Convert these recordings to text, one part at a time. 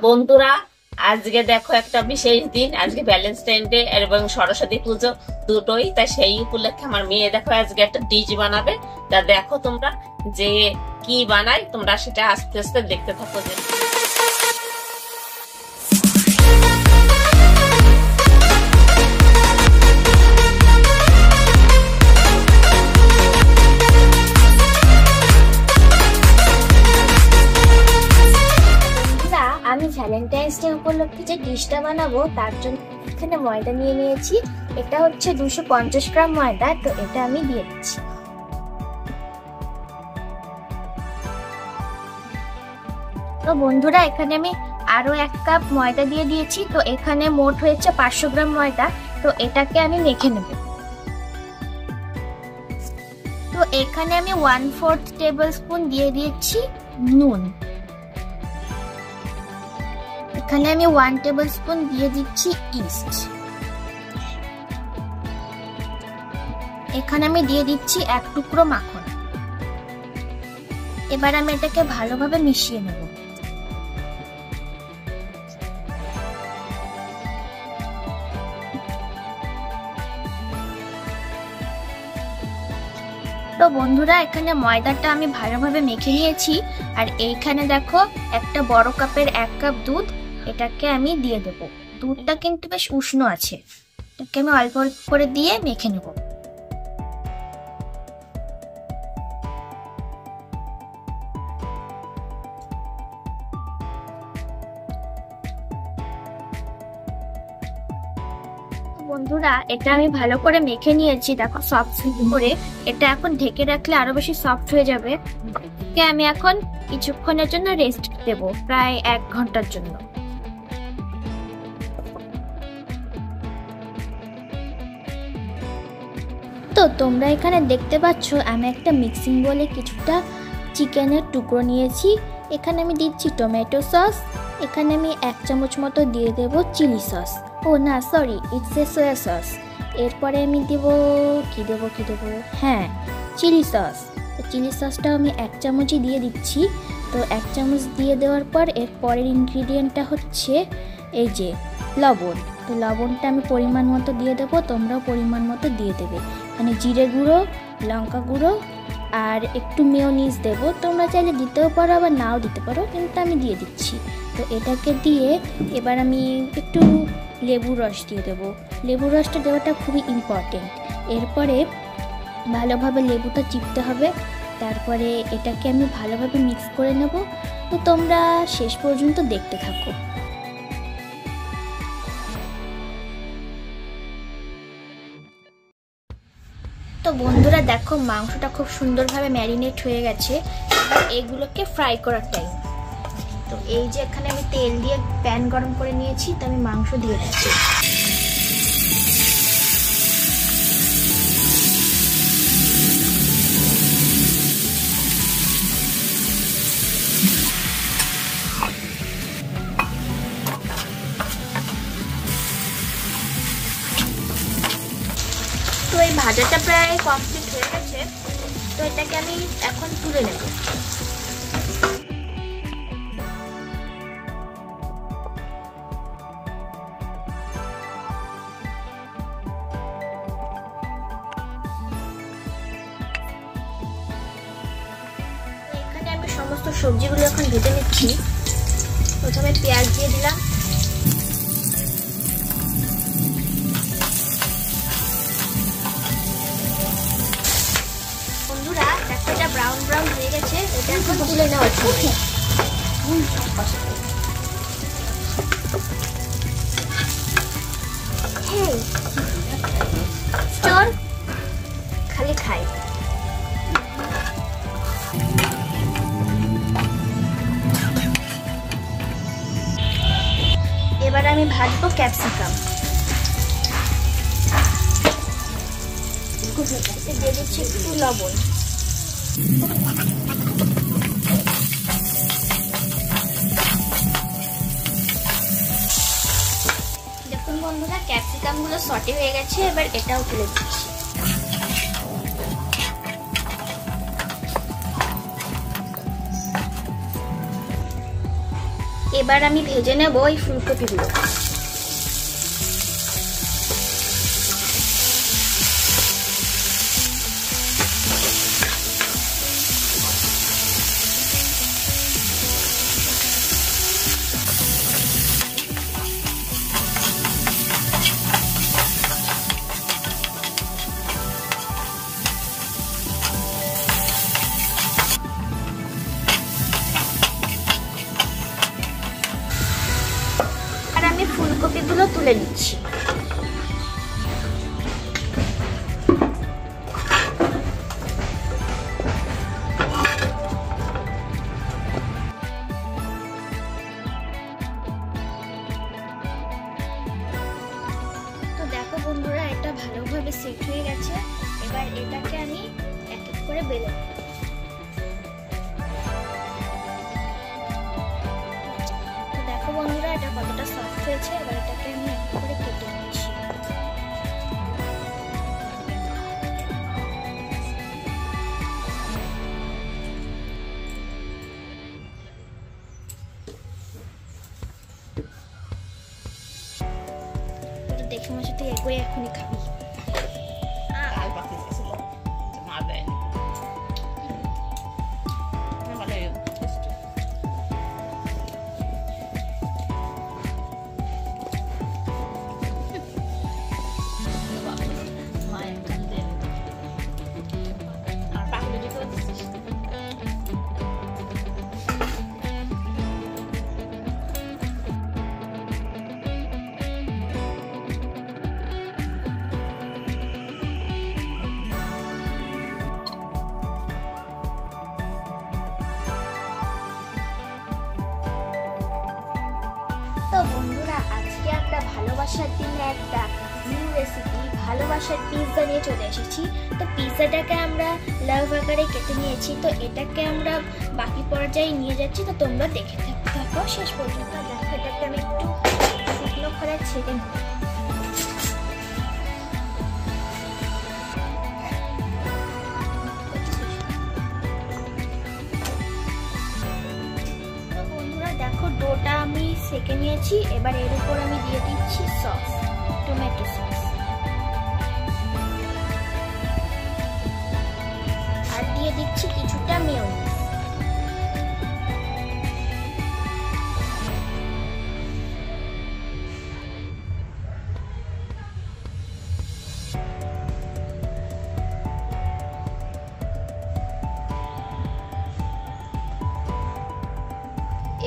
বন্ধুরা, আজকে দেখো একটা বিশেষ দিন। আজকে ভ্যালেন্টাইন ডে এবং সরস্বতী পুজো দুটোই। তাই সেই উপলক্ষে আমার মেয়ে দেখো আজকে একটা ডিশ বানাবে। তা দেখো তোমরা যে কি বানাই, তোমরা সেটা আস্তে আস্তে দেখতে থাকো। যে আমি ভ্যালেন্টাইন্স ডে উপলক্ষে যে ডিশটা বানাবো তার জন্য এখানে ময়দা নিয়ে নিয়েছি। এটা হচ্ছে 250 গ্রাম ময়দা। তো এটা আমি দিয়ে দিচ্ছি। তো বন্ধুরা, এখানে আমি আরো 1 কাপ ময়দা দিয়ে দিয়েছি। তো এখানে মোট হয়েছে 500 গ্রাম ময়দা। তো এটাকে আমি মেখে নেব। তো এখানে আমি 1/4 টেবিল স্পুন দিয়ে দিয়েছি নুন। এখানে আমি 1 টেবিল স্পুন দিয়ে দিচ্ছি ইস্ট। এখানে আমি দিয়ে দিচ্ছি 1 টুকরো মাখন। এবার আমি এটাকে ভালোভাবে মিশিয়ে নেব। তো বন্ধুরা, এখানে ময়দাটা আমি ভালোভাবে মেখে নিয়েছি। আর এইখানে দেখো একটা বড় কাপের 1 কাপ দুধ, এটাকে আমি দিয়ে দেব। দুধটা কিন্তু বেশ উষ্ণ আছে। এটাকে আমি অল্প অল্প করে দিয়ে মেখে নেব। বন্ধুরা, এটা আমি ভালো করে মেখে নিয়েছি। দেখো সফট করে এটা এখন ঢেকে রাখলে আরো বেশি সফট হয়ে যাবে। আমি এখন কিছুক্ষণের জন্য রেস্ট দেব, প্রায় 1 ঘন্টার জন্য। তো তোমরা এখানে দেখতে পাচ্ছ আমি একটা মিক্সিং বলে কিছুটা চিকেনের টুকরো নিয়েছি। এখানে আমি দিচ্ছি টমেটো সস। এখানে আমি 1 চামচ মতো দিয়ে দেব চিলি সস। ও না, sorry, it's a soya sauce. এরপরে আমি দেব কি দেব, হ্যাঁ, চিলি সস। তো চিলি সসটা আমি 1 চামচই দিয়ে দিচ্ছি। তো 1 চামচ দিয়ে দেওয়ার পর এর পরের ইনগ্রিডিয়েন্টটা হচ্ছে এই যে লবণ। তো লবণটা আমি পরিমাণ মতো দিয়ে দেবো, তোমরাও পরিমাণ মতো দিয়ে দেবে। মানে জিরে গুঁড়ো, লঙ্কা গুঁড়ো আর একটু মেয়োনিজ দেবো। তোমরা চাইলে দিতেও পারো, আবার নাও দিতে পারো, কিন্তু আমি দিয়ে দিচ্ছি। তো এটাকে দিয়ে এবার আমি একটু লেবুর রস দিয়ে দেবো। লেবুর রসটা দেওয়াটা খুবই ইম্পর্টেন্ট। এরপরে ভালোভাবে লেবুটা চিপতে হবে। তারপরে এটাকে আমি ভালোভাবে মিক্স করে নেব। তো তোমরা শেষ পর্যন্ত দেখতে থাকো। তো বন্ধুরা দেখো, মাংসটা খুব সুন্দরভাবে ম্যারিনেট হয়ে গেছে। এবার এগুলোকে ফ্রাই করার টাইম। তো এই যে এখানে আমি তেল দিয়ে প্যান গরম করে নিয়েছি। তো আমি মাংস দিয়ে দিচ্ছি। তো এই ভাজাটা প্রায় কমপ্লিট হয়ে গেছে। তো এটাকে আমি এখন তুলে নেব। এখানে আমি সমস্ত সবজিগুলো এখন ভেজে নিচ্ছি। প্রথমে পেঁয়াজ দিয়ে দিলাম। বন্ধুরা দেখো, এটা ব্রাউন ব্রাউন হয়ে গেছে। এটা এখন তুলে নেওয়া হচ্ছে। চল খালি খাই। এবার আমি ভাজবো ক্যাপসিকাম। দিয়ে দিচ্ছি একটু লবণ। দেখুন বন্ধুরা, ক্যাপসিকাম গুলো সটে হয়ে গেছে। এবার এটাও তুলে দিচ্ছি। এবার আমি ভেজে নেব এই ফুলকপিগুলো। আমি ফুলকপিগুলো তুলে নিচ্ছি। তো দেখো বন্ধুরা, এটা ভালোভাবে সেট হয়ে গেছে। এবার এটাকে আমি এক এক করে বেলে নেব। দেখো বন্ধুরা, এটা কতটা সফট হয়েছে। এবার এটাকে আমি এক করে কেটে নিচ্ছি। দেখে মনে হচ্ছে তুই এগোয় এখনই খাবি। তো বন্ধুরা, আজকে আমরা ভালোবাসার দিনে একটা নিউ রেসিপি ভালোবাসার পিৎজা নিয়ে চলে এসেছি। তো পিৎজাটাকে আমরা লাভ আকারে কেটে নিয়েছি। তো এটাকে আমরা বাকি পর্যায়ে নিয়ে যাচ্ছি। তো তোমরা দেখে থাকো শেষ পর্যন্ত। দেখো, এটাকে আমি একটু শুকনো করে ছেড়ে নেব। দেখো, ডোটা আমি সেকে নিয়েছি। এবার এর উপর আমি দিয়ে দিচ্ছি সস, টমেটো সস, আর দিয়ে দিচ্ছি কিছুটা মেয়োনিজ।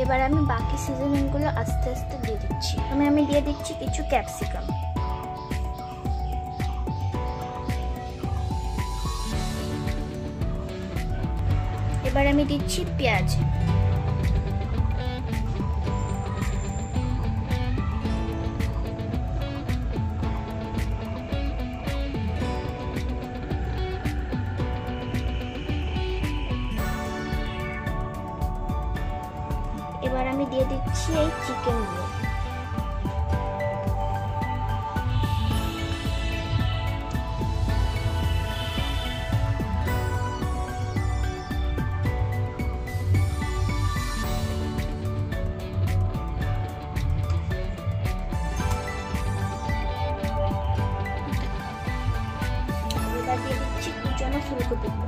এবার আমি বাকি সিজনিংগুলো আস্তে আস্তে দিয়ে দিচ্ছি। আমি দিয়ে দিচ্ছি কিছু ক্যাপসিকাম, এবার আমি দিচ্ছি পেঁয়াজ, এবার আমি দিয়ে দিচ্ছি এই চিকেনগুলো। এবার দিয়ে দিচ্ছি কুচানো ফুলকপিগুলো।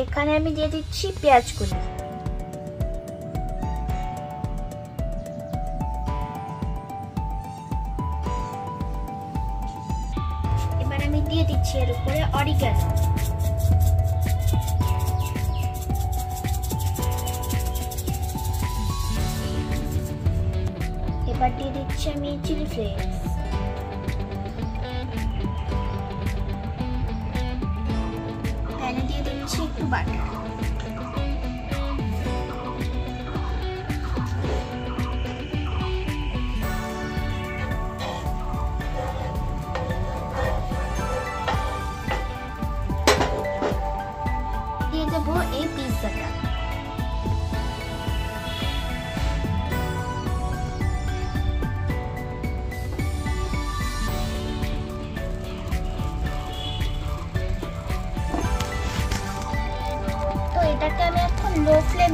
এখানে আমি দিয়ে দিচ্ছি পেঁয়াজ কুচি। এবার আমি দিয়ে দিচ্ছি এর উপরে অরিগ্যানো। এবার দিয়ে দিচ্ছি আমি চিলি ফ্লেক্স। প্যানে দিয়ে দিচ্ছি একটু বাটার।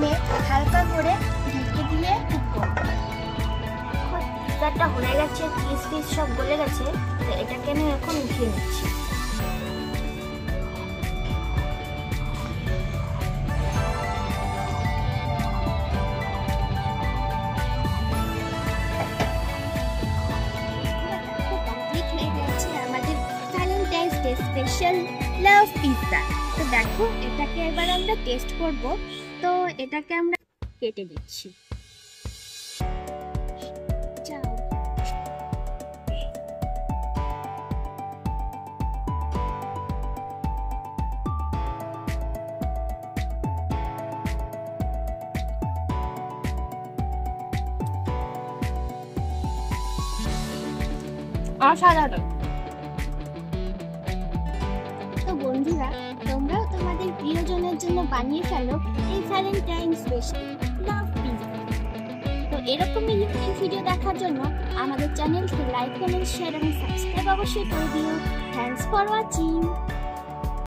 খুলে হালকা করে ঢেকে দিয়ে কুক করব। পিৎজাটা হয়ে গেছে, চিজ ফিজ সব গলে গেছে, তো এটাকে আমি এখন উঠিয়ে নিচ্ছি। আমাদের ভ্যালেন্টাইন্স ডে স্পেশাল লাভ পিৎজা। তো দেখো এটাকে এবার আমরা টেস্ট করব। তো এটাকে আমরা কেটে দিচ্ছি। অসাধারণ। তো বন্ধুরা, তোমরাও তোমাদের প্রিয়জনের জন্য বানিয়ে ফেলো এই ভ্যালেন্টাইন্স স্পেশাল লাভ পিৎজা। তো এরকমই ইউনিক ভিডিও দেখার জন্য আমাদের চ্যানেলকে লাইক, কমেন্ট, শেয়ার এবং সাবস্ক্রাইব অবশ্যই করে দিও। Thanks for watching.